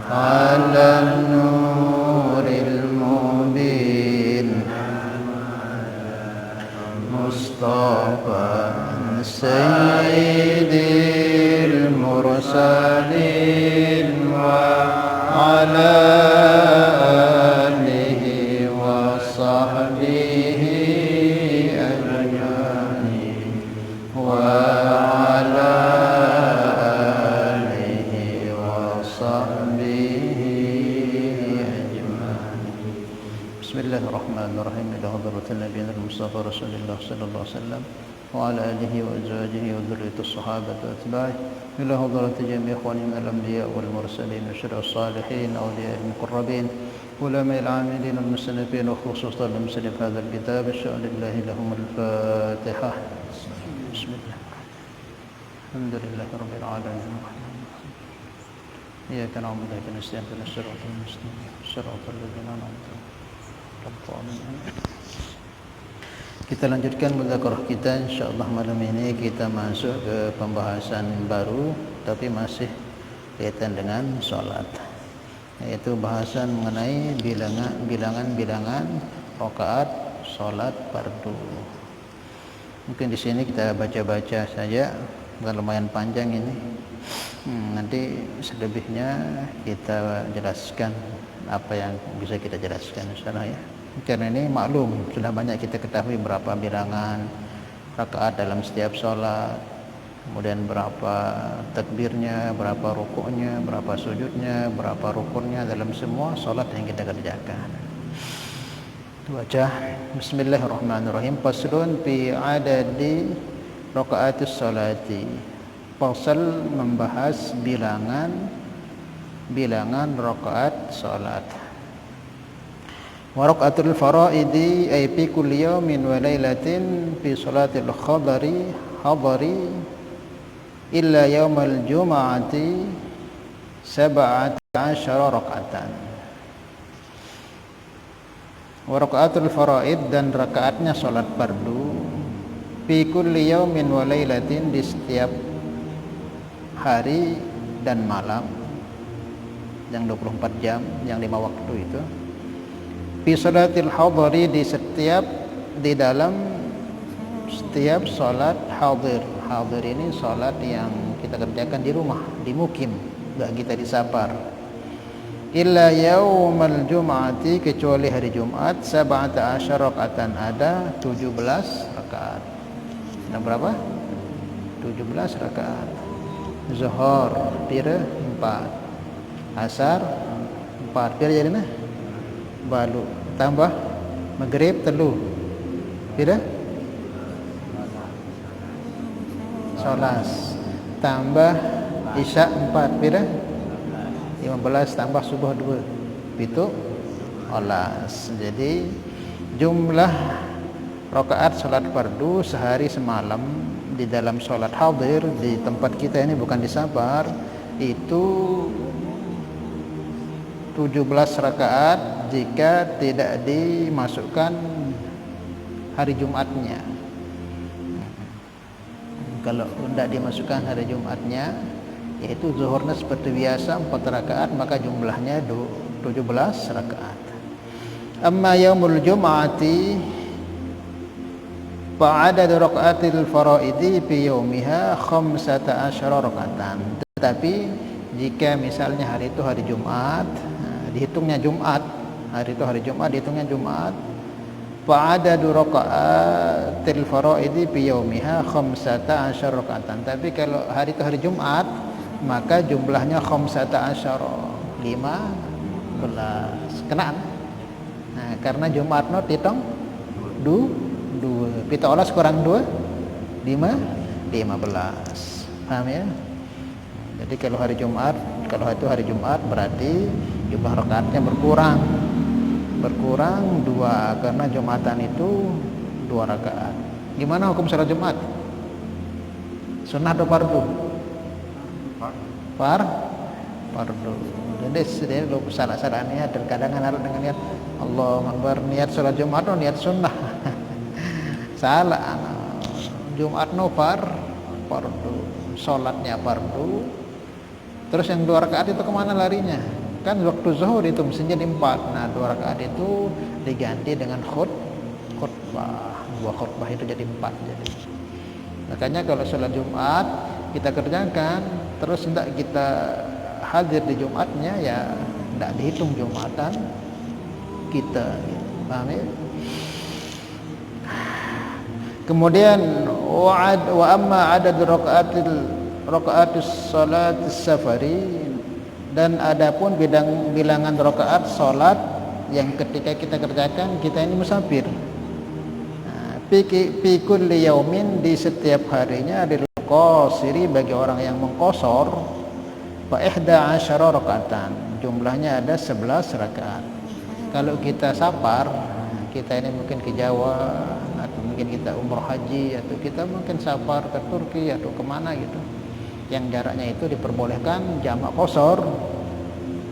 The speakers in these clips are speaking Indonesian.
على النور المبين مصطفى سيد المرسلين وعلى آله وصحبه أجمعين وعلى آله وصحبه أجمعين. بسم الله الرحمن الرحيم. إلى حضرة النبي المصطفى رسول الله صلى الله عليه وسلم وعلى آله وأزواجه وذرية الصحابة وأتباعه إلى حضرة جميع إخواننا الأنبياء والمرسلين والشرع الصالحين أولياء المقربين علماء العاملين المسنفين وخصوصا المسلمين في هذا الكتاب الشأن لله لهم الفاتحة. بسم الله. الحمد لله رب العالمين إياك نعبد وإياك نستعين اهدنا الصراط المستقيم صراط الذين أنعمت عليهم. Kita lanjutkan mudzakarah kita, insyaallah malam ini kita masuk ke pembahasan baru tapi masih kaitan dengan salat, yaitu bahasan mengenai bilangan rakaat salat fardu. Mungkin di sini kita baca-baca saja, bukan lumayan panjang ini. Nanti selebihnya kita jelaskan apa yang bisa kita jelaskan insyaallah ya. Karena ini maklum, sudah banyak kita ketahui berapa bilangan rakaat dalam setiap sholat, kemudian berapa takbirnya, berapa rukuknya, berapa sujudnya, berapa rukunnya dalam semua sholat yang kita kerjakan. Baca Bismillahirrahmanirrahim. Faslun fi adadi rakaatis sholati. Fasal membahas bilangan rakaat sholat. Wa rakaatul faraidi ay fi kulli yawmin wa lailatin fi salatil hadari illa yaumal jum'ati 17 rakaatan. Wa rakaatul faraid, dan rakaatnya salat fardu, fi kulli yaumin wa lailatin, di setiap hari dan malam yang 24 jam, yang 5 waktu itu. Fi salatil hadari, di dalam setiap salat hadir. Hadir ini salat yang kita kerjakan di rumah, di mukim, enggak kita di safar. Illa yaumal jum'ati, kecuali hari Jumat, 17 rakaatan, ada 17 rakaat. Nah, berapa? 17 rakaat. Zuhur pira 4, asar 4, pira jadi nah balu, tambah maghrib 3, pira 11, tambah isya 4, pira 15, tambah subuh 2, 17. Jadi jumlah rakaat salat fardu sehari semalam di dalam salat hadir di tempat kita ini, bukan di safar, itu 17 rakaat jika tidak dimasukkan hari Jumatnya. Kalau tidak dimasukkan hari Jumatnya, yaitu zuhurnya seperti biasa 4 rakaat, maka jumlahnya 17 rakaat. Amma yaumul jum'ati fa'adad raka'atil faraidi fi yaumiha 15 rakaatan. Tetapi jika misalnya hari itu hari Jumat, dihitungnya Jumat, hari itu hari Jumat, dihitungnya Jumat, fa'adadu raka'atil faraidi fi yaumiha 15 rakaatan. Tapi kalau hari itu hari Jumat, maka jumlahnya 15, 15. Kenaan? Nah, karena Jumat no hitung 2, 15 kurang 2, 15. Paham ya? Jadi kalau hari Jumat, kalau itu hari Jumat, berarti jumlah rakaatnya berkurang 2, karena Jumatan itu 2 rakaat. Gimana hukum salat Jumat? Sunnah atau fardu? Fardu. Jadi lu salah niat, terkadang harus dengan niat Allahu Akbar, niat salat Jumat atau niat sunnah. Salah. Jumat no fardu, salatnya fardu. Terus yang 2 rakaat itu kemana larinya? kan waktu zuhur itu mestinya jadi 4. Nah 2 rakaat itu diganti dengan khutbah. 2 khutbah itu jadi 4. Jadi makanya kalau sholat Jumat kita kerjakan terus hendak kita hadir di Jumatnya, ya tidak dihitung Jumatan kita, paham ya? Kemudian wa amma adad rakaatis salatis safari, dan adapun bilangan rakaat salat yang ketika kita kerjakan kita ini musafir. Fi kulli yaumin, di setiap harinya, lil qasiri, bagi orang yang mengqasar, fa 11 rakaatan, jumlahnya ada 11 rakaat. Kalau kita safar, kita ini mungkin ke Jawa, atau mungkin kita umroh haji, atau kita mungkin safar ke Turki atau kemana gitu, yang jaraknya itu diperbolehkan jamak qasar,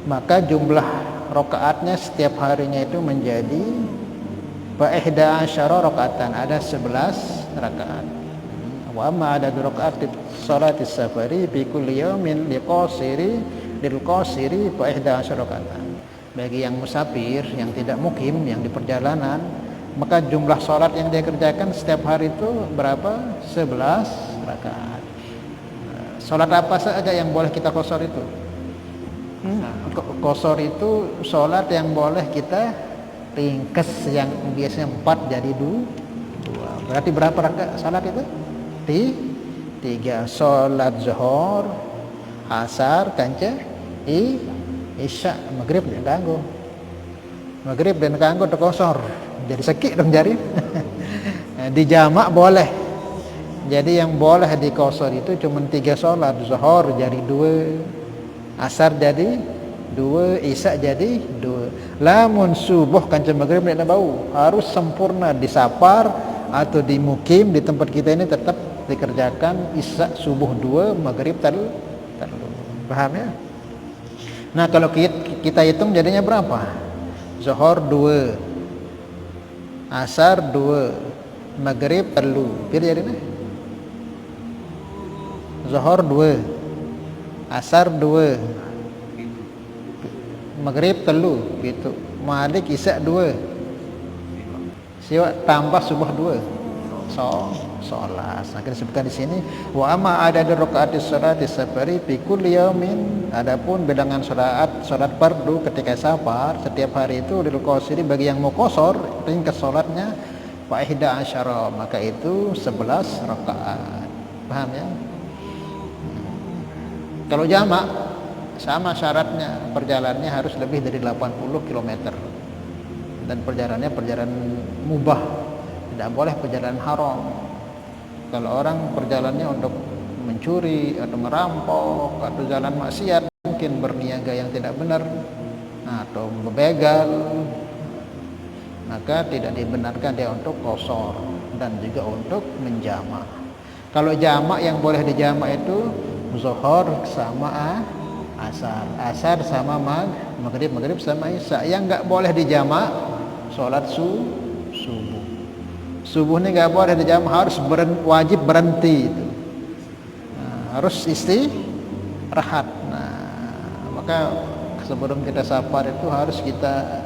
maka jumlah rakaatnya setiap harinya itu menjadi fa 11 rakaatan, ada 11 rakaat. Wa amma adad rakaat salatis safari bi kulli yaumin lil qasiri fa 11 rakaatan. Bagi yang musafir, yang tidak mukim, yang di perjalanan, maka jumlah salat yang dia kerjakan setiap hari itu berapa? 11 rakaat. Salat apa saja yang boleh kita qasar itu? Qasar itu salat yang boleh kita ringkas, yang biasanya 4 jadi 2. Berarti berapa rakaat salat itu? 3. Salat zuhur, asar, kanca, isya, maghrib dan kanggo. Maghrib dan kanggo terkosor. Jadi sekik dong jari. Di jamak boleh. Jadi yang boleh dikosor itu cuma 3 salat. Zuhur jadi 2, asar jadi 2, isya jadi 2. Lamun subuh kanca maghrib tidak bau, harus sempurna di safar atau di mukim, di tempat kita ini tetap dikerjakan isya subuh 2, maghrib telu. Paham ya? Nah kalau kita hitung jadinya berapa? Zuhur 2, asar 2, maghrib telu. Pira jadinya? Zuhur 2, asar 2, maghrib telu gitu. Malik isya 2, siwa tambah subuh 2. Sholat. Nah, kita sebutkan di sini wa amma adad rakaatis salatis safari fi kulli yaumin, adapun bilangan salat fardu ketika safar setiap hari itu lil qasiri, bagi yang mau qasar ringkas salatnya, fa 11, maka itu 11 rakaat. Paham ya? Kalau jamak sama syaratnya, perjalanannya harus lebih dari 80 km, dan perjalanannya perjalanan mubah, tidak boleh perjalanan haram. Kalau orang perjalanannya untuk mencuri atau merampok atau jalan maksiat, mungkin berniaga yang tidak benar atau bebegal, maka tidak dibenarkan dia untuk qasar dan juga untuk menjamak. Kalau jamak yang boleh dijamak itu zuhur sama asar sama maghrib sama isya. Yang enggak boleh dijamak salat subuh. Subuh ini enggak boleh dijamak, harus wajib berhenti itu. Nah, harus istirahat. Nah, maka sebelum kita safar itu harus kita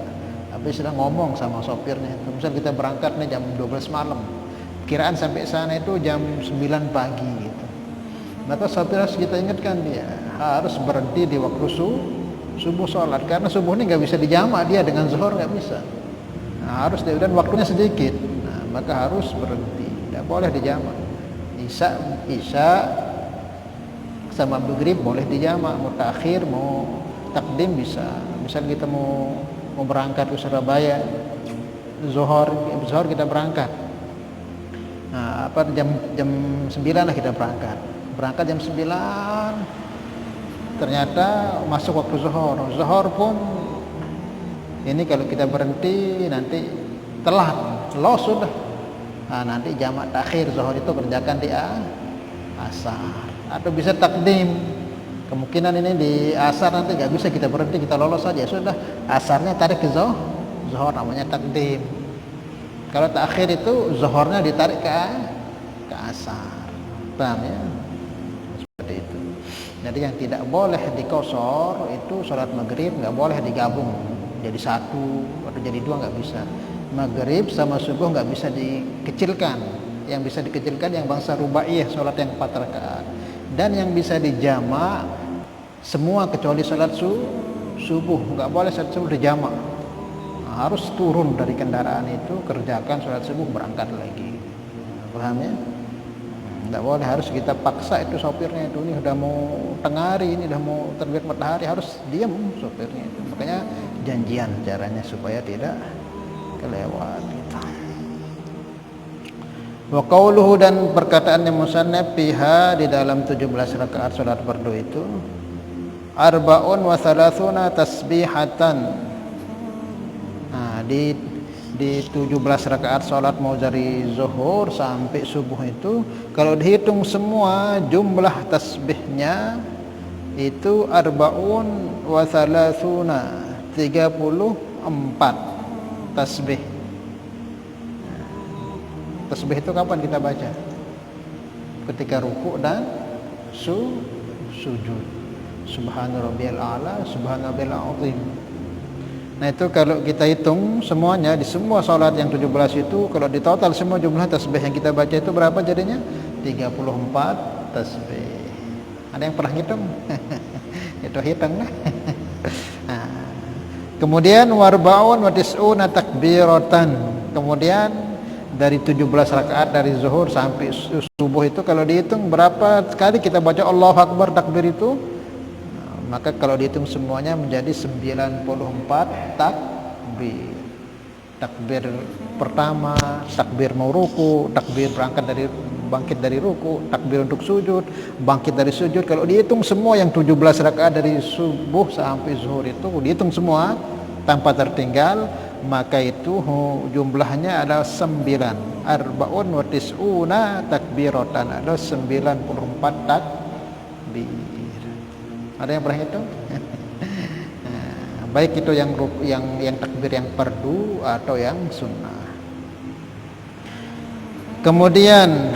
sudah ngomong sama sopirnya. Misal kita berangkat nih jam 12 malam, kiraan sampai sana itu jam 9 pagi gitu. Maka sopir harus kita ingatkan, dia harus berhenti di waktu subuh sholat, karena subuh ini nggak bisa dijamak dia dengan zuhur, nggak bisa. Nah, harus, dan waktunya sedikit, nah, maka harus berhenti, tidak boleh dijamak. Isya sama maghrib boleh dijamak, mau takhir mau takdim bisa. Misal kita mau berangkat ke Surabaya, zuhur kita berangkat. Nah, jam 9 lah kita berangkat jam 9, ternyata masuk waktu zuhur. Zuhur pun ini kalau kita berhenti nanti telat, los sudah. Nah, nanti jamak takhir zuhur itu kerjakan di asar, atau bisa takdim. Kemungkinan ini di asar nanti nggak bisa kita berhenti, kita lolos saja, sudah asarnya tarik ke zuhur, namanya takdim. Kalau takhir itu zuhurnya ditarik ke asar. Paham ya? Seperti itu. Jadi yang tidak boleh dikosor itu sholat maghrib nggak boleh digabung jadi satu atau jadi dua, nggak bisa. Maghrib sama subuh nggak bisa dikecilkan. Yang bisa dikecilkan yang bangsa rubaiyah, sholat yang 4 rakaat. Dan yang bisa dijamak semua kecuali sholat subuh, nggak boleh sholat subuh dijamak. Nah, harus turun dari kendaraan itu, kerjakan sholat subuh, berangkat lagi. Paham ya? Nggak boleh, harus kita paksa itu sopirnya itu, ini udah mau tengah hari, ini udah mau terbit matahari, harus diam sopirnya itu. Makanya janjian caranya supaya tidak kelewat gitu. Wa qauluhu, dan perkataannya musannaf fiha di dalam 17 rakaat salat fardu itu, arba'un wa thalathuna tasbihatan. Nah, di 17 rakaat salat mau dari zuhur sampai subuh itu kalau dihitung semua jumlah tasbihnya itu arba'un wa thalathuna, 34 tasbih. Tasbih itu kapan kita baca? Ketika ruku' dan sujud. Subhana rabbiyal a'la, subhana rabbil azim. Nah itu kalau kita hitung semuanya di semua salat yang 17 itu, kalau di total semua jumlah tasbih yang kita baca itu berapa jadinya? 34 tasbih. Ada yang pernah hitung? Itu hitung lah. Nah, kemudian warbaun wa tis'una takbiratan. Kemudian dari 17 rakaat dari zuhur sampai subuh itu kalau dihitung berapa kali kita baca Allahu Akbar takbir itu, maka kalau dihitung semuanya menjadi 94 takbir. Takbir pertama, takbir mau ruku, takbir bangkit dari ruku, takbir untuk sujud, bangkit dari sujud. Kalau dihitung semua yang 17 rakaat dari subuh sampai zuhur itu dihitung semua tanpa tertinggal, maka itu jumlahnya adalah 9, arba'un wa tis'una takbiratan, ada 94 takbir. Ada yang pernah hitung? Baik itu yang takbir yang fardu atau yang sunnah. Kemudian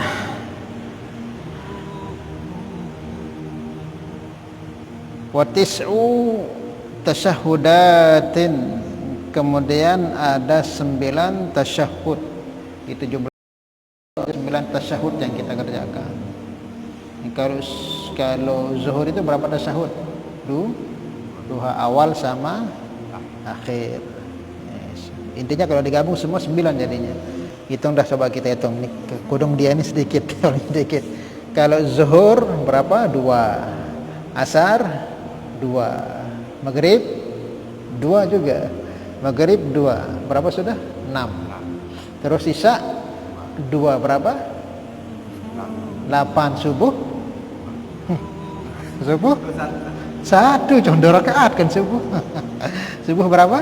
wa tis'u tasyahudatin, kemudian ada 9 tasyahud. Itu jumlah 9 tasyahud yang kita kerjakan. Kalau zuhur itu berapa tasyahud? Duha awal sama akhir. Yes. Intinya kalau digabung semua 9 jadinya. Hitung dah, coba kita hitung. Nih, kudung dia ini sedikit, sedikit. Kalau zuhur berapa? 2. Asar 2. Maghrib 2 juga. Maghrib 2. Berapa sudah? 6. Terus isya 2 berapa? 8. Subuh? Subuh? 1. Cuma 2 rakaat kan subuh. Subuh berapa?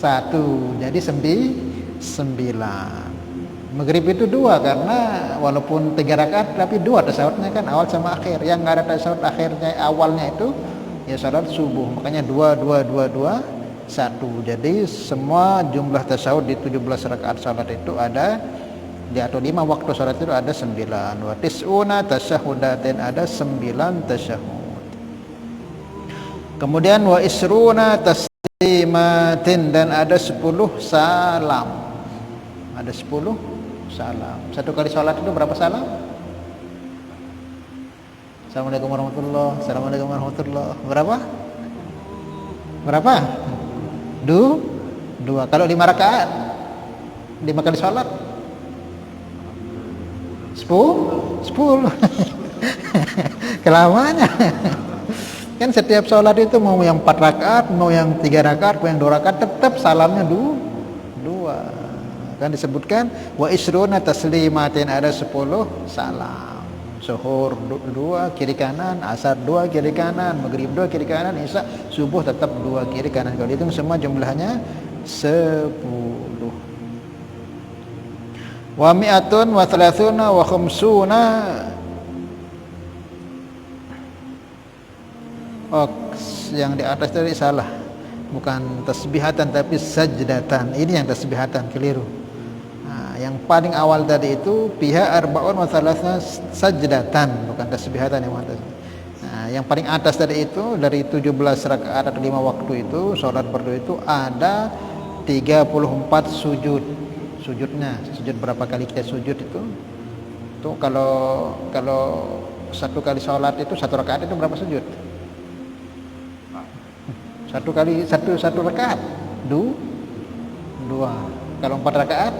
1. Jadi 9. Maghrib itu 2 karena walaupun 3 rakaat tapi 2 tasyahudnya kan, awal sama akhir. Yang nggak ada tasyahud akhirnya, awalnya itu ya salat subuh. Makanya 2, 1. Jadi semua jumlah tasyahud di 17 rakaat salat itu ada atau 5 waktu salat itu ada 9. Wa tis'una tasyahudatin, ada 9 tasyahud. Kemudian wa isruna taslimatin, dan ada 10 salam. Ada 10 salam. Satu kali salat itu berapa salam? Assalamualaikum warahmatullahi, assalamualaikum warahmatullahi. Berapa? 2. Kalau 5 rakaat 5 kali salat 10. Kelamannya. Kan setiap sholat itu mau yang 4 rakaat, mau yang 3 rakaat, mau yang 2 rakaat, tetap salamnya 2. Kan disebutkan wa isruna taslimatin, ada 10 salam. Zuhur 2 kiri kanan, asar 2 kiri kanan, maghrib 2 kiri kanan, isya subuh tetap 2 kiri kanan. Kalau itu semua jumlahnya 10. Wa mi'atun wa thalathuna wa khamsuna. Oh, yang di atas tadi salah, bukan tasbihatan tapi sajdatan. Ini yang tasbihatan, keliru. Nah, yang paling awal tadi itu fiha arba'un wa thalathuna sajdatan, bukan tasbihatan yang atas. Nah, Nah, yang paling atas tadi itu dari 17 rakaat atau 5 waktu itu salat fardu itu ada 34 sujud. Sujudnya, sujud berapa kali kita sujud itu? Tuh kalau satu kali salat itu satu rakaat itu berapa sujud? Satu rakaat. Dua. Kalau 4 rakaat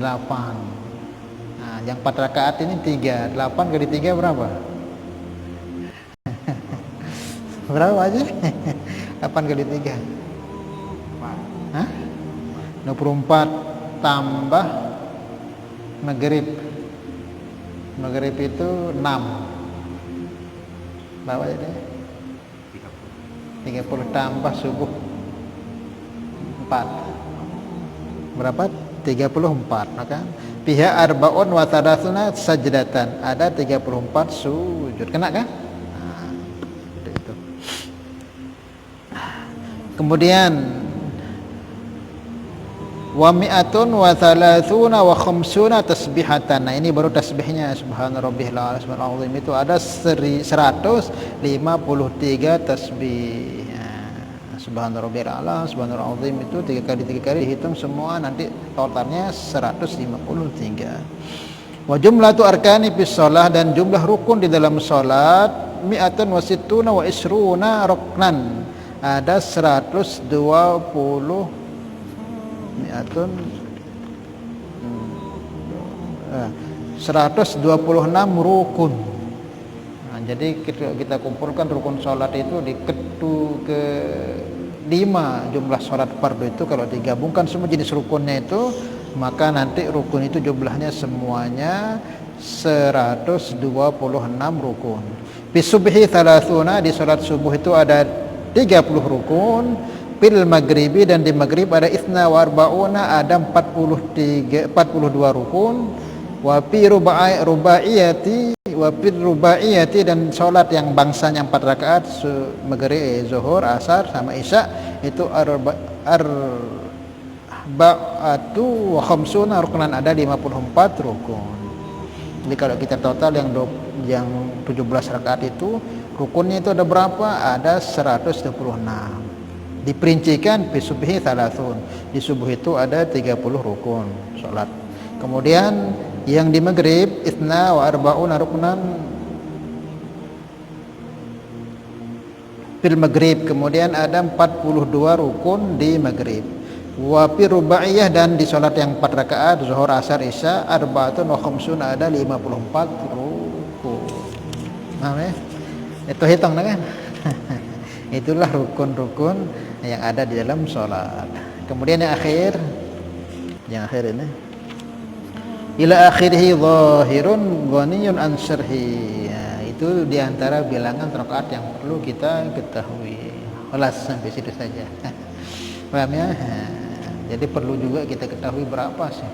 8. Nah, yang 4 rakaat ini 3. 8 kali 3 berapa? Berapa aja? 8 kali 3. Hah? 24 tambah maghrib. Maghrib itu 6. Berapa aja deh? 30 tambah subuh 4. Berapa? 34, maka pihak arbaun wa thalathuna sajdatan, ada 34 sujud. Kena kan? Nah, itu. Kemudian wa mi'atun wa thalathuna wa khamsuna tasbihatan. Nah, ini baru tasbihnya subhana rabbihil azim itu ada 153 tasbih. Subhana rabbiyal a'la, subhana azim itu 3 kali hitung semua nanti totalnya 153. Wa jumlatu arkani fis shalah, dan jumlah rukun di dalam salat mi'atun wa sittuna wa isruna ruknan. Ada 120 mi'atun 126 rukun. Nah, jadi kita kumpulkan rukun salat itu di ke 5 jumlah salat fardu itu, kalau digabungkan semua jenis rukunnya itu, maka nanti rukun itu jumlahnya semuanya 126 rukun. Fi subhi 30, di salat subuh itu ada 30 rukun. Fil maghribi, dan di maghrib ada isna wa arba'una, ada 42 rukun. Wa fi rubaiyati dan salat yang bangsanya 4 rakaat maghrib, zuhur, asar sama isya itu arba'atu wa khamsuna ruknan, ada 54 rukun. Jadi kalau kita total yang 17 rakaat itu rukunnya itu ada berapa? Ada 126. Diperincikan fi subhi 30. Di subuh itu ada 30 rukun salat. Kemudian yang di maghrib isna wa arba'una ruknan fil maghrib, kemudian ada 42 rukun di maghrib. Wa fi rubaiyah, dan di salat yang 4 rakaat zuhur, asar, isya arba'atun wa khamsuna, ada 54 rukun. Paham ya? Itu hitung kan? Itulah rukun-rukun yang ada di dalam salat. Kemudian yang akhir ini ila akhirih zahirun ghaniyun an syarhi. Ya, itu diantara bilangan rakaat yang perlu kita ketahui. Ulas sampai situ saja. Paham ya? Jadi perlu juga kita ketahui berapa sih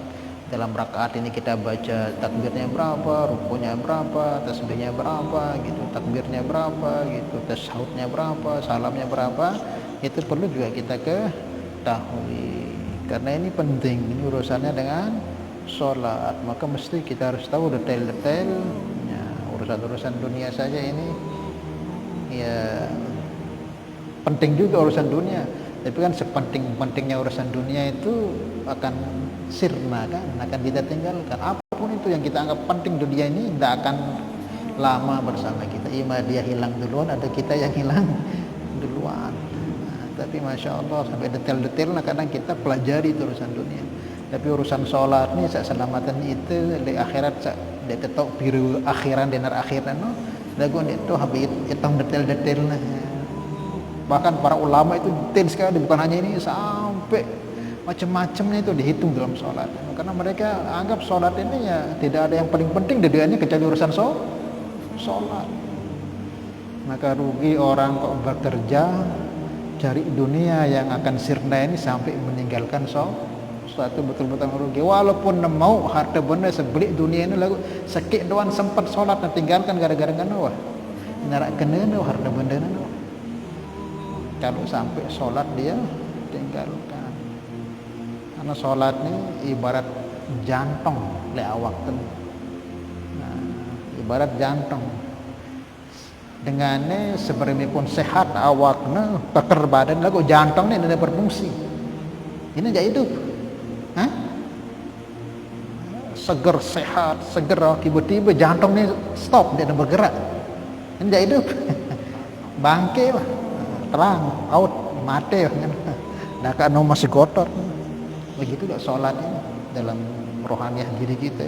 dalam rakaat ini kita baca takbirnya berapa, rukunya berapa, tasbihnya berapa gitu, takbirnya berapa gitu, tasyahudnya berapa, salamnya berapa. Itu perlu juga kita ketahui. Karena ini penting, ini urusannya dengan sholat, maka mesti kita harus tahu detail-detailnya. Urusan-urusan dunia saja ini ya penting juga urusan dunia, tapi kan sepenting-pentingnya urusan dunia itu akan sirna kan, akan kita tinggalkan. Apapun itu yang kita anggap penting dunia ini tidak akan lama bersama kita. Ima dia hilang duluan atau kita yang hilang duluan. Nah, tapi masya Allah sampai detail-detailnya kadang kita pelajari itu urusan dunia. Tapi urusan sholat ni sak selamatan itu di akhirat sak dia ketok biru akhiran denar akhiran no lagu itu habis hitung detail-detailnya. Bahkan para ulama itu detail sekali, bukan hanya ini, sampai macam-macamnya itu dihitung dalam sholat. Karena mereka anggap sholat ini ya tidak ada yang paling penting di dunia ini kecuali urusan sholat. Maka rugi orang kok bekerja cari dunia yang akan sirna ini sampai meninggalkan suatu betul-betul rugi. Walaupun mau harta benda sebeli dunia ini lagu sakit doan sempat sholat dan tinggalkan gara-gara wah narak kena harta benda no. Kalau sampai sholat dia tinggalkan, karena sholat ini ibarat jantung le awak. Nah, ibarat jantung. Dengan seberapapun sehat awaknya, keker badan lagu jantungnya tidak berfungsi. Ini tidak hidup. Hah? Seger sehat, seger tiba-tiba jantungnya stop, tidak bergerak. Ini tidak hidup. Bangke lah, terang, out, mati kan. Dah kan masih kotor. Begitu tak sholat ini dalam rohaniah diri kita.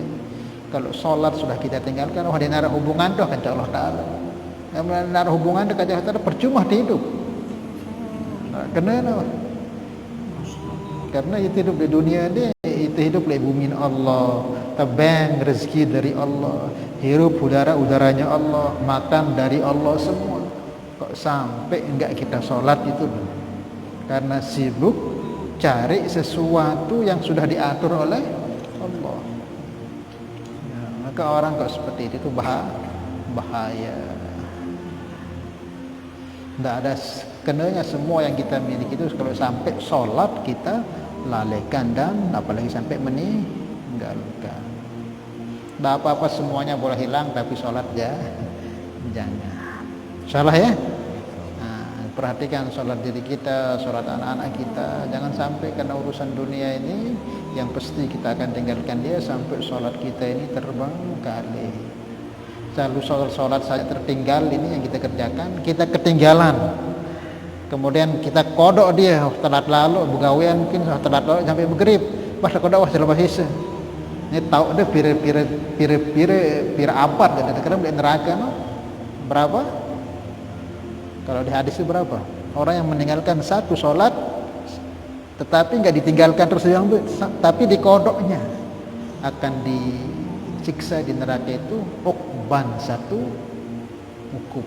Kalau sholat sudah kita tinggalkan, dia nara hubungan tuh kan Allah Taala. Yang menaruh hubungan dekat Allah Ta'ala percuma hidup. Kenapa? Karena itu hidup di dunia ni, itu hidup di bumi Allah, tebang rezeki dari Allah, hirup udaranya Allah, makan dari Allah semua. Kok sampai enggak kita sholat itu? Karena sibuk cari sesuatu yang sudah diatur oleh Allah. Ya, maka orang kok seperti itu bahaya. Tidak ada kenanya semua yang kita miliki itu kalau sampai sholat kita lalaikan dan apalagi sampai meninggalkan. Tidak apa-apa semuanya boleh hilang tapi sholat jangan. Salah ya? Nah, perhatikan sholat diri kita, sholat anak-anak kita. Jangan sampai karena urusan dunia ini yang pasti kita akan tinggalkan dia sampai sholat kita ini terbengkalai. Selalu sholat saya tertinggal, ini yang kita kerjakan, kita ketinggalan, kemudian kita kodok dia telat lalu begawian mungkin telat lalu sampai maghrib pas kodok selepas isya ini tahu deh pira abad dan kadang di neraka no? Berapa kalau di hadis itu berapa orang yang meninggalkan satu sholat tetapi nggak ditinggalkan terus yang tapi di kodoknya akan disiksa di neraka itu ban satu hukum.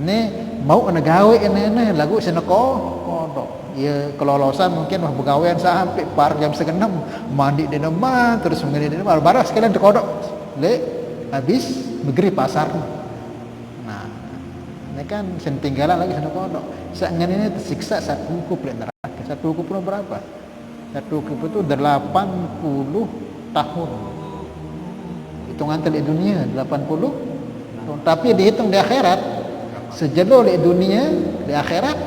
Ini mau negawe ini lagu kodok. Ya kelolosan mungkin mah begawean sampai par jam 6 mandi di rumah terus mengini di rumah baras sekalian kodok. Habis maghrib pasar. Nah, ini kan sentinggalan lagi kodok. Saat ini tersiksa satu hukum di neraka. Satu hukum berapa? Satu hukum itu 80 tahun. Hitungan di dunia 80 tapi dihitung di akhirat sejauh di dunia di akhirat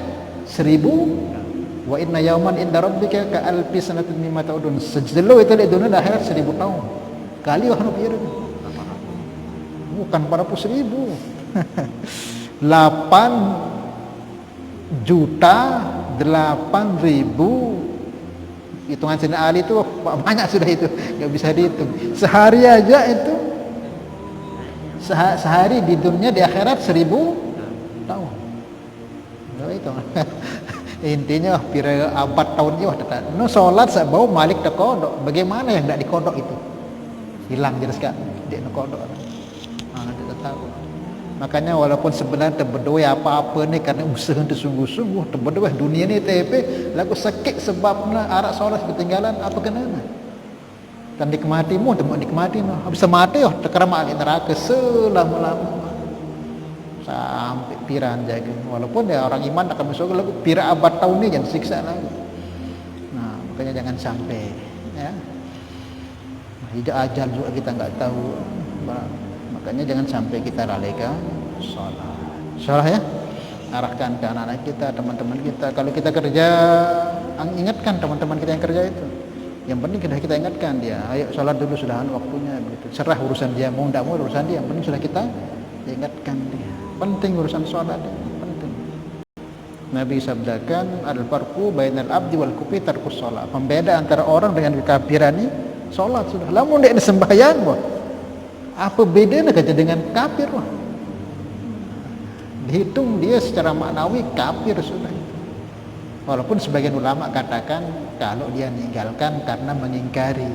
1000 wa inna yauman inda rabbika ka alfi sanatin mimma ta'udun sejauh itu di dunia di akhirat 1000 tahun kali wahnu pieu bukan 400.000 8 juta 8.000 hitungan Sayyidina Ali itu banyak sudah itu nggak bisa dihitung sehari aja itu sehari di dunia di akhirat 1000 tahun nggak itu intinya pira abad tahun juga no sholat sebau malik terkodok bagaimana yang tidak dikodok itu hilang jelas kan dia kodok tidak tahu makanya walaupun sebenarnya terberdoa apa-apa ni karena usaha itu sungguh-sungguh terberdoa dunia ni TP lagu sakit sebabnya arak sholat ketinggalan apa kenana dan nikmatimu temu nikmati no habis mati terkeramak di neraka selama-lama sampai piran jaga walaupun ya orang iman akan masuk lagu pira abad tahun ni jangan siksa lagi nah makanya jangan sampai ya hidup ajal juga kita enggak tahu makanya jangan sampai kita lalaikan sholat ya arahkan ke anak-anak kita teman-teman kita kalau kita kerja ingatkan teman-teman kita yang kerja itu yang penting kita ingatkan dia ayo sholat dulu sudahan waktunya begitu serah urusan dia mau tidak mau urusan dia yang penting sudah kita ingatkan dia penting urusan sholat penting Nabi sabdakan al-farqu bainal abdi wal kufri tarkus sholat pembeda antara orang dengan kekafiran ini sholat sudah lamun dia sembahyang wah apa bedanya kerja dengan kafir wah dihitung dia secara maknawi kafir sudah walaupun sebagian ulama katakan kalau dia meninggalkan karena mengingkari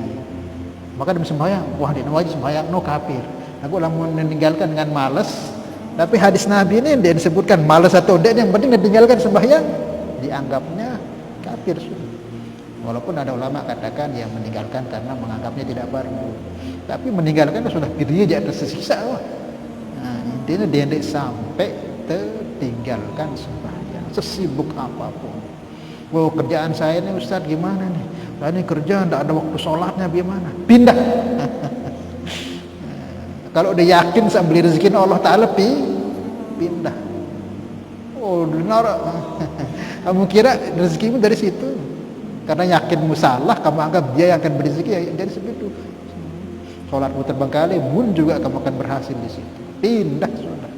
maka dia sembahyang wah dia wajib sembahyang no kafir aku lamun meninggalkan dengan malas tapi hadis Nabi ini dia disebutkan malas atau tidak yang penting dia tinggalkan sembahyang dianggapnya kafir sudah walaupun ada ulama katakan yang meninggalkan karena menganggapnya tidak fardu tapi meninggalkan sudah dia jadi tersiksa nah intinya dia tidak sampai tertinggalkan sembahyang sesibuk apapun kerjaan saya ini Ustaz gimana nih ini kerja tidak ada waktu sholatnya gimana pindah kalau dia yakin sambil rezeki Allah Ta'ala pindah. Oh, benar. Kamu kira rezekimu dari situ? Karena yakinmu salah, kamu anggap dia yang akan berzeki, ya dari situ. Sholatmu terbengkalai, pun juga kamu akan berhasil di situ. Pindah sudah.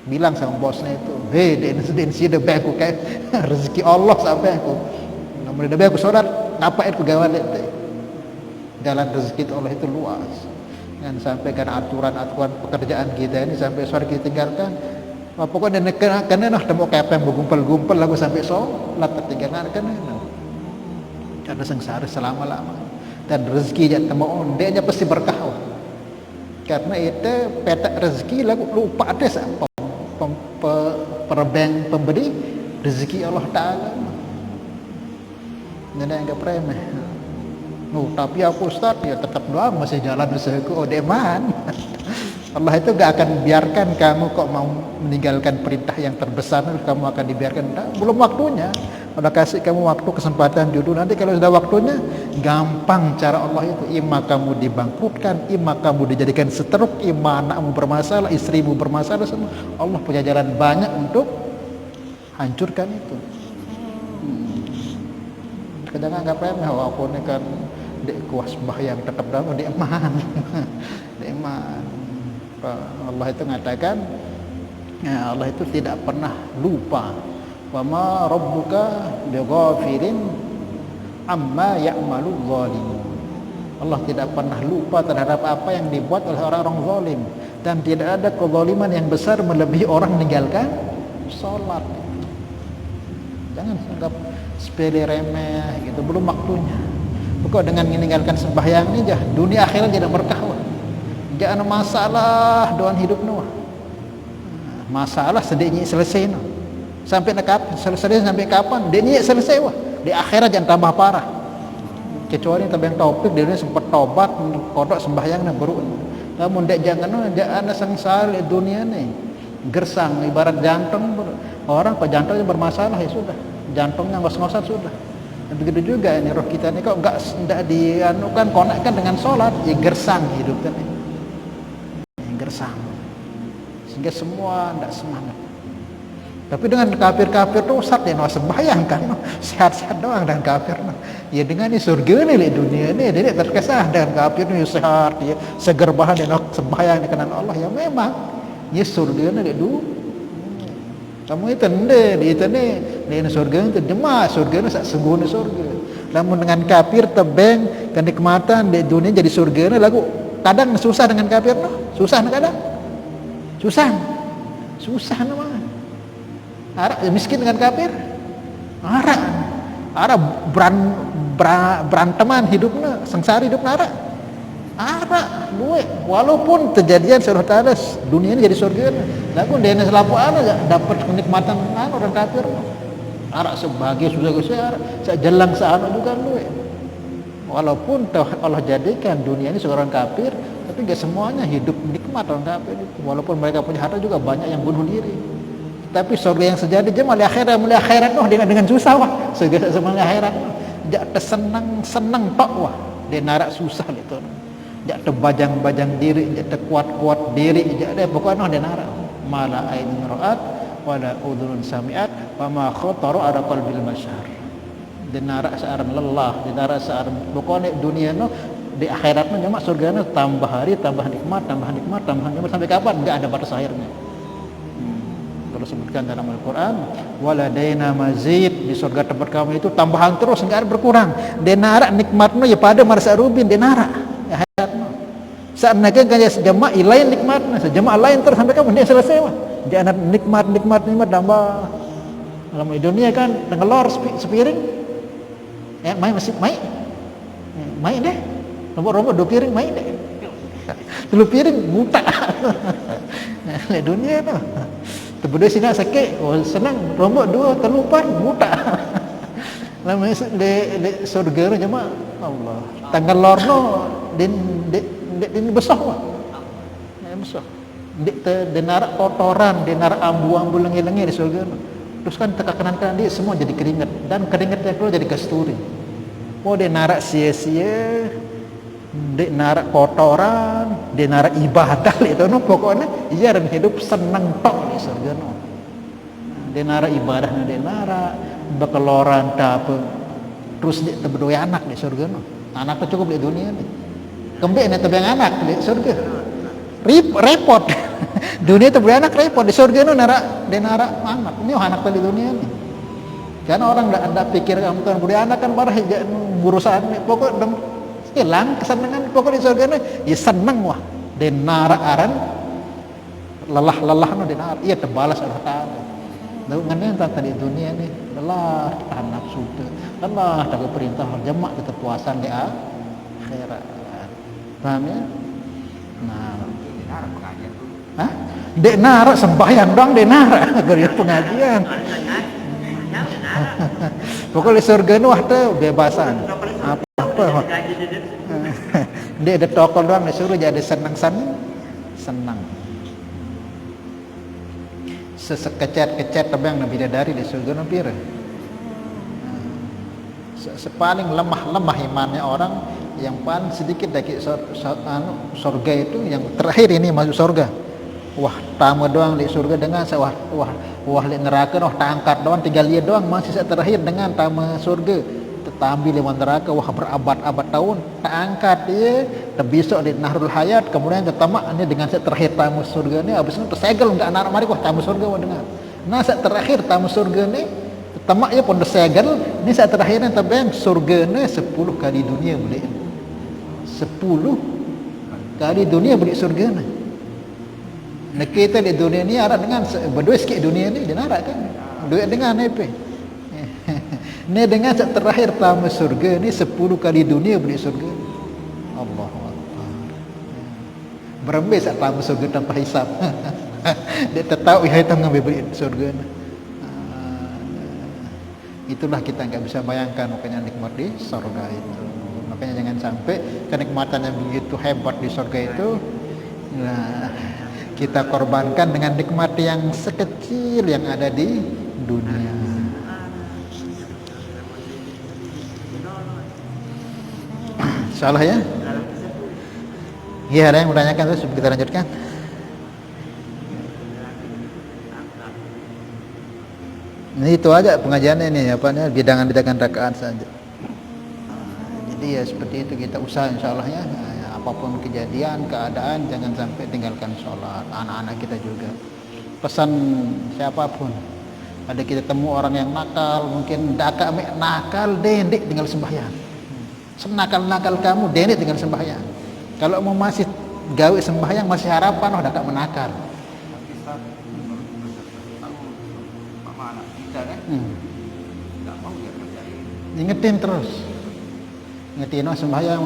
Bilang sama bosnya itu, hei, den sida aku kayak rezeki Allah sampai aku. Namun ada aku sholat, ngapain aku gawan itu? Jalan rezeki itu Allah itu luas. Dan sampai kan aturan-aturan pekerjaan kita ini sampai sore kita tinggalkan. Pokoknya kena nah temu kayak bergumpal-gumpal lagu sampai sholat tertinggalkan kan. Ada sengsara selama-lama. Dan rezeki yang temu onde aja pasti berkah. Karena itu petak rezeki lagu lupa ada siapa perbeng pemberi rezeki Allah Ta'ala. Ini enggak remeh. Tapi aku Ustaz ya tetap doa masih jalan usahaku odeman. Allah itu gak akan biarkan kamu kok mau meninggalkan perintah yang terbesar, kamu akan dibiarkan. Nah, belum waktunya. Allah kasih kamu waktu, kesempatan, jodoh. Nanti kalau sudah waktunya, gampang cara Allah itu. Ima kamu dibangkrutkan, ima kamu dijadikan seteruk, ima anakmu bermasalah, istrimu bermasalah, semua. Allah punya jalan banyak untuk hancurkan itu. Kadang anggap remeh, walaupun kan dek kuas yang tetap dalam dek eman. Dek eman. Allah itu mengatakan, ya Allah itu tidak pernah lupa. Wa ma rabbuka bighafirin amma ya'malu zalimun. Allah tidak pernah lupa terhadap apa yang dibuat oleh orang-orang zalim, dan tidak ada kezaliman yang besar melebihi orang meninggalkan salat. Jangan anggap sepele remeh gitu, belum waktunya. Pokok dengan meninggalkan sembahyang ini jah dunia akhirat tidak berkah. Jangan masalah doan hidup nuh. Masalah sedikit selesai no. Sampai nak selesai sampai kapan? Dia selesai wah. Di akhirat jangan tambah parah. Kecuali tabang taufik dia sempat tobat, kodok sembahyang na baru. Namun jangan sengsara di dunia ni. Gersang ibarat jantung. Orang kok jantungnya bermasalah ya sudah. Jantungnya ngos-ngosan sudah. Dan begitu juga ini roh kita ni kok enggak dianukan konekkan dengan sholat, ya gersang hidup kan. Gersang. Sehingga semua enggak semangat. Tapi dengan kafir-kafir tuh Ustaz dia sembahyang kan, sehat-sehat doang dan kafir. Ya dengan ini surga ni dunia ni dia terkesan dengan kafir ni sehat, dia seger bahan dia sembahyang di kanan Allah. Ya memang ya surga ni du. Kamu itu ni surga itu jemaah surga ni sak sungguhnya surga. Namun dengan kafir tebeng kenikmatan di dunia jadi surga ni lagu kadang susah dengan kafir no. Susah kadang. Susah nama. Arab miskin dengan kafir. Arab beranteman hidupnya, sengsara hidupnya Arab duit. Walaupun kejadian Allah Ta'ala dunia ini jadi surga. Lalu dia selapu dapat kenikmatan orang kafir. Arab sebagai susah-susah saya jelang sana juga duit. Walaupun Allah jadikan dunia ini seorang kafir, tapi enggak semuanya hidup nikmat orang kafir itu. Walaupun mereka punya harta juga banyak yang bunuh diri. Tapi surga yang sejati je mulai akhirat dengan susah wah. Surga semua akhirat. Jak senang tok wah. Dia narak susah itu. Jak terbajang-bajang diri, jak kuat-kuat diri, jak dia pokoknya dia narak. Mala ainin ra'at wala udhunun sami'at wa ma khatara ala qalbil masyar. Dia narak searan lelah, dia narak searan pokoknya dunia no di akhirat no cuma surga no tambah hari tambah nikmat sampai kapan enggak ada batas akhirnya. Kalau sebutkan dalam Al-Quran, waladaina mazid, di surga tempat kamu itu tambahan terus enggak ada berkurang. Dia narak nikmatmu ya pada marsa rubin dia narak ya hayatmu. Saat naga kan sejamaah lain nikmatnya, sejamaah lain terus sampai kamu dia selesai wah. Jangan nikmat tambah. Dalam dunia kan tengelor sepiring. Ya mai deh. Rombok 2 piring mai deh. 3 piring buta. Nah, dunia tu. Terbeda sini sakit, senang rombok 2 terlupa buta. Lama di surga cuma Allah. Tanggal lorno din besar wah. Besar. Di narak kotoran, di narak ambu-ambu lengi-lengi di surga. Terus kan tekanan dia semua jadi keringat dan keringatnya keluar jadi kasturi. Oh dia narak sia-sia Dek narak kotoran, dek narak ibadah itu no pokoknya iya dan hidup seneng tok di surga no. Dek narak ibadah dek narak bekeloran apa terus dek tebedoi anak di surga no. Anak tuh cukup di dunia nih. Kembali nih tebeng anak di surga. Repot. Dunia tebedoi anak repot di surga no narak dek narak anak. Ini anak di dunia nih. Karena orang enggak pikir kamu kan budaya anak kan parah urusan pokok hilang kesenangan pokok di surga ini ya seneng wah denara aran lelah no denara iya terbalas Allah Ta'ala dengan tadi dunia nih lelah tahan nafsu itu lelah tak perintah jamak tetap puasan di akhirat paham ya nah hah dek nara sembahyang doang dek nara gaya pengajian pokoknya surga ini wah tuh bebasan apa dia ada toko doang disuruh jadi senang sesekecet tebang nabi dari di surga nampir sepaling lemah imannya orang yang paling sedikit dari surga itu yang terakhir ini masuk surga wah tamu doang di surga dengan wah di neraka wah tangkat doang tinggal lihat doang masih terakhir dengan tamu surga ambil lewat neraka wah berabad-abad tahun tak angkat dia terbesok di Nahrul Hayat kemudian ketamak ini dengan set terakhir tamu surga ini habis itu tersegel enggak anak mari wah tamu surga wah dengar nah set terakhir tamu surga ini tamak ya pun tersegel ini set terakhirnya tebeng surga ini 10 kali dunia boleh 10 kali dunia boleh surga ini nah kita di dunia ini ada dengan berdua sikit dunia ini dia narak kan duit dengan apa ini dengan terakhir tamu surga ini 10 kali dunia beli surga Allahu Akbar berembes saat tamu surga tanpa hisap dia tahu ya itu ngambil beli surga itulah kita nggak bisa bayangkan makanya nikmat di surga itu makanya jangan sampai kenikmatan yang begitu hebat di surga itu nah, kita korbankan dengan nikmat yang sekecil yang ada di dunia. Salah ya? Iya ada yang menanyakan terus kita lanjutkan. Ini itu aja pengajiannya ini bidangan rakaat saja. Jadi ya seperti itu kita usaha insyaallah ya. Apapun kejadian, keadaan jangan sampai tinggalkan sholat. Anak-anak kita juga. Pesan siapapun. Ada kita temu orang yang nakal, mungkin nakal dendik tinggal sembahyang. Senakal-nakal kamu dendik tinggal sembahyang. Kalau mau masih gawe sembahyang masih harapan udah tak menakal. Ingetin terus. Ingetin sembahyang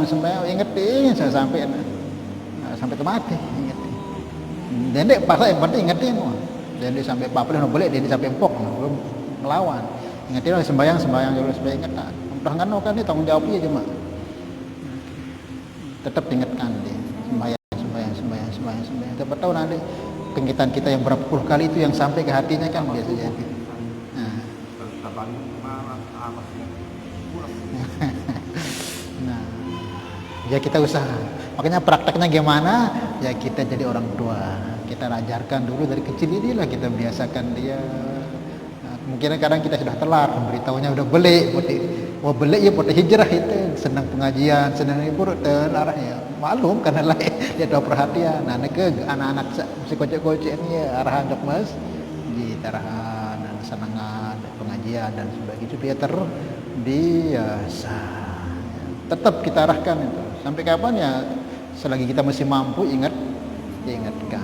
ingetin sampai mati ingetin. Dendik pas yang penting ingetin. Dendik sampai papel boleh dendik sampai empok belum melawan. Ingetin sembahyang dulu supaya ingetan. Udah kan ini tanggung jawabnya cuma tetap ingatkan dia sembahyang tetap tahu nanti pengingitan kita yang berapa puluh kali itu yang sampai ke hatinya kan biasa jadi nah ya kita usaha makanya prakteknya gimana ya kita jadi orang tua kita ajarkan dulu dari kecil inilah kita biasakan dia mungkin kadang kita sudah telat memberitahunya udah beli ya pada hijrah itu senang pengajian senang ibu terarah ya maklum karena lain dia tahu perhatian anak-anak si kocek-kocek ini ya arahan dok mas di arahan dan senangan pengajian dan sebagainya supaya terbiasa tetap kita arahkan itu sampai kapan ya selagi kita masih mampu ingatkan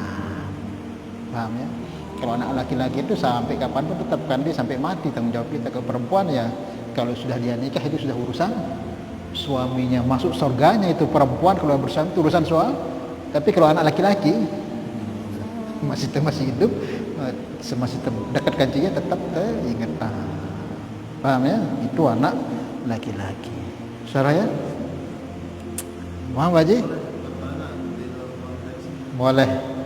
paham ya kalau anak laki-laki itu sampai kapanpun tetapkan dia sampai mati tanggung jawab kita. Ke perempuan ya kalau sudah dia nikah itu sudah urusan suaminya masuk surganya itu perempuan kalau bersama itu urusan suami. Tapi kalau anak laki-laki masih hidup masih dekat kancinya tetap ingat paham ya itu anak laki-laki. Salah ya? Paham Pak Haji? Boleh.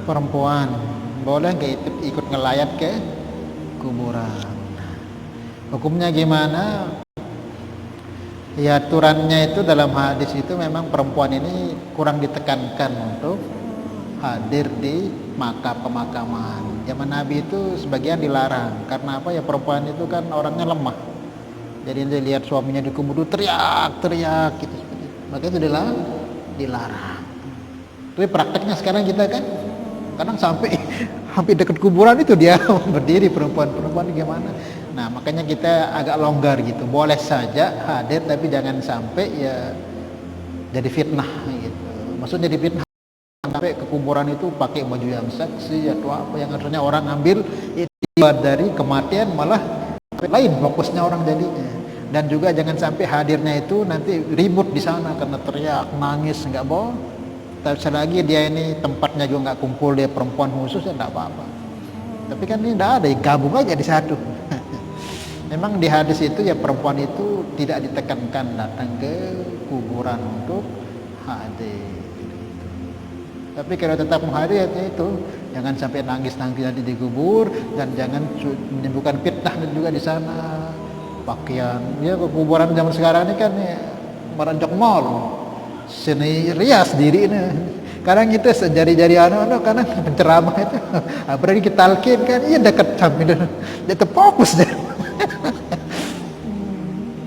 perempuan boleh nggak ikut ngelayat ke kuburan? Hukumnya gimana? Ya aturannya itu dalam hadis itu memang perempuan ini kurang ditekankan untuk hadir di pemakaman. Zaman Nabi itu sebagian dilarang. Karena apa? Ya perempuan itu kan orangnya lemah. Jadi dia lihat suaminya dikubur teriak-teriak gitu seperti itu. Maka itu dilarang. Tapi prakteknya sekarang kita kan kadang sampai hampir dekat kuburan itu dia berdiri perempuan gimana. Nah makanya kita agak longgar gitu, boleh saja hadir tapi jangan sampai ya jadi fitnah gitu. Maksudnya jadi fitnah sampai ke kuburan itu pakai baju yang seksi atau apa yang harusnya orang ambil itu dari kematian malah lain fokusnya orang jadinya. Dan juga jangan sampai hadirnya itu nanti ribut di sana karena teriak nangis, nggak boleh. Tapi selagi dia ini tempatnya juga nggak kumpul, dia perempuan khusus ya nggak apa-apa. Tapi kan ini nggak ada, gabung aja di satu. Memang di hadis itu ya perempuan itu tidak ditekankan datang ke kuburan untuk hadir. Tapi kalau tetap menghadir ya itu jangan sampai nangis-nangis nanti dikubur dan jangan menimbulkan fitnah juga di sana. Pakaian ya ke kuburan zaman sekarang ini kan ya, meranjak mal, seni rias diri ini. Kadang itu jari-jari anak kadang penceramah itu apalagi kita talkin kan iya dekat sambil dia terfokus deh.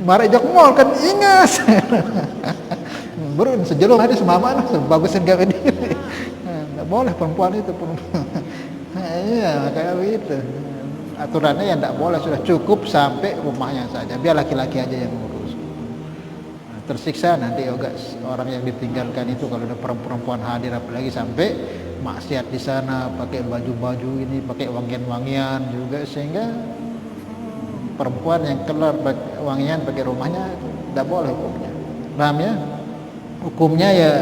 Marah jak mal kan ingat. Bro sejelum ada semama lah bagusin kami ini. Nggak boleh perempuan itu iya kayak gitu. Aturannya ya nggak boleh, sudah cukup sampai rumahnya saja, biar laki-laki aja yang ngurus. Tersiksa nanti juga orang yang ditinggalkan itu kalau ada perempuan hadir, apalagi sampai maksiat di sana pakai baju-baju ini, pakai wangian-wangian juga, sehingga perempuan yang keluar wangian pakai rumahnya tidak boleh hukumnya. Paham ya? Hukumnya ya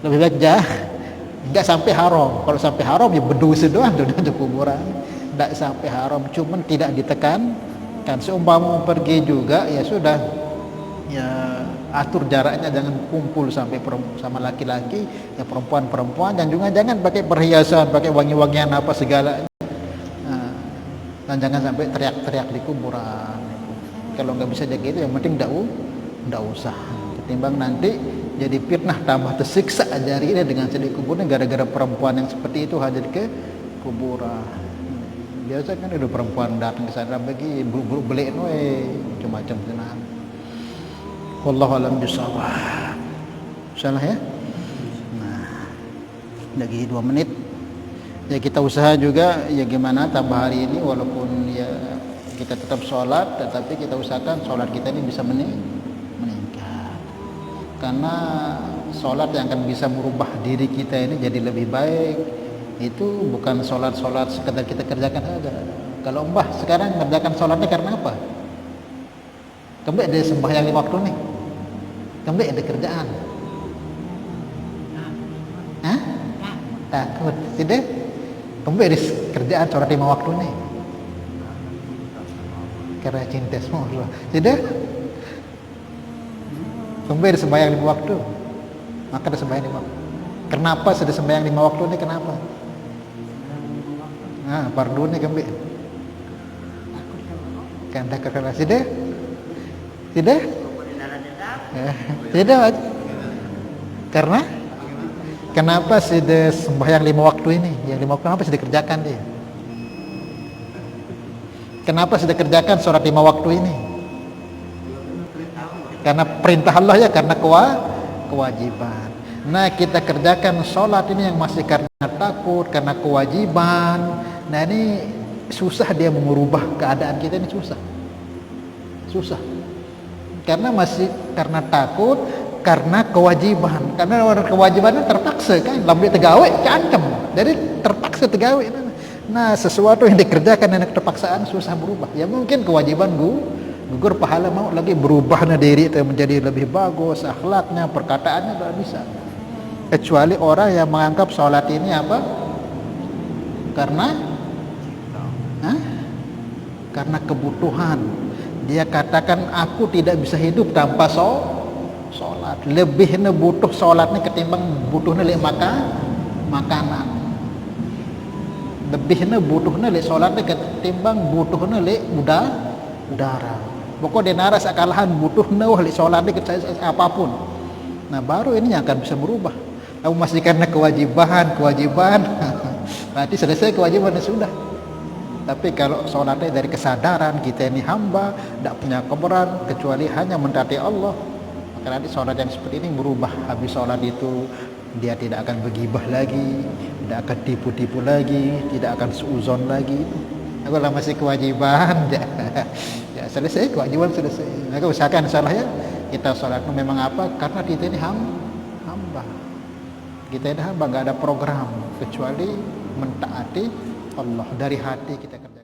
lebih baik nggak sampai haram. Kalau sampai haram ya berdosa doang di kuburan. Nggak sampai haram, cuman tidak ditekan. Kan seumpama pergi juga ya sudah, ya atur jaraknya, jangan kumpul sampai sama laki-laki, ya perempuan dan juga jangan pakai perhiasan, pakai wangi-wangian apa segala. Dan jangan sampai teriak-teriak di kuburan. Kalau nggak bisa jaga itu, yang penting nggak usah. Ketimbang nanti jadi fitnah tambah tersiksa jari ini dengan sedih kuburnya gara-gara perempuan yang seperti itu hadir ke kuburan. Biasa kan ada perempuan datang ke sana bagi buruk-buruk beliin macam-macam tenan. Wallahu a'lam bishawab. Salah ya? Nah, lagi 2 menit. Ya kita usaha juga ya gimana tambah hari ini walaupun ya kita tetap sholat, tetapi kita usahakan sholat kita ini bisa meningkat. Karena sholat yang akan bisa merubah diri kita ini jadi lebih baik itu bukan sholat sekedar kita kerjakan saja. Kalau mbah sekarang kerjakan sholatnya karena apa? Kembali ada sembahyang 5 waktu nih, kembali ada kerjaan. Hah? Takut tidak? Kembali ada kerjaan sholat 5 waktu nih karena cinta semua tidak? Kembali ada sembahyang 5 waktu, maka ada sembahyang 5 waktu. Kenapa sudah sembahyang 5 waktu ini? Kenapa? Nah, fardu nih kembali. Kanda kerana tidak? Tidak? Tidak. Karena? Kenapa sudah sembahyang 5 waktu ini? Yang 5 waktu apa sudah kerjakan dia? Kenapa sudah kerjakan sholat 5 waktu ini? Karena perintah Allah ya, karena kewajiban. Nah kita kerjakan sholat ini yang masih karena takut, karena kewajiban. Nah ini susah dia mengubah keadaan kita ini, susah. Karena masih karena takut, karena kewajiban. Karena orang kewajibannya terpaksa kan, lambi tegawe cancem. Jadi terpaksa tegawe. Nah sesuatu yang dikerjakan dengan terpaksaan susah berubah. Ya mungkin kewajiban gugur pahala mau lagi berubahnya diri itu menjadi lebih bagus, akhlaknya, perkataannya tidak bisa. Kecuali orang yang menganggap sholat ini apa? Karena kebutuhan. Dia katakan aku tidak bisa hidup tanpa sholat. Lebih butuh sholatnya ketimbang butuhnya makan makanan. Lebihnya butuhnya le solatnya ketimbang butuhnya le udara. Pokoknya dia naras akalahan butuhnya le solatnya apapun. Nah baru ini yang akan bisa berubah. Kamu masih karena kewajiban, berarti selesai kewajibannya sudah. Tapi kalau sholatnya dari kesadaran kita ini hamba, tidak punya keberan kecuali hanya mentaati Allah, maka nanti sholat yang seperti ini berubah. Habis sholat itu dia tidak akan bergibah lagi, tidak akan tipu-tipu lagi, tidak akan suuzon lagi. Aku lah masih kewajiban, ya selesai kewajiban selesai. Maka usahakan salah ya kita sholat itu memang apa? Karena kita ini hamba. Kita ini hamba, nggak ada program kecuali mentaati Allah dari hati kita kerja.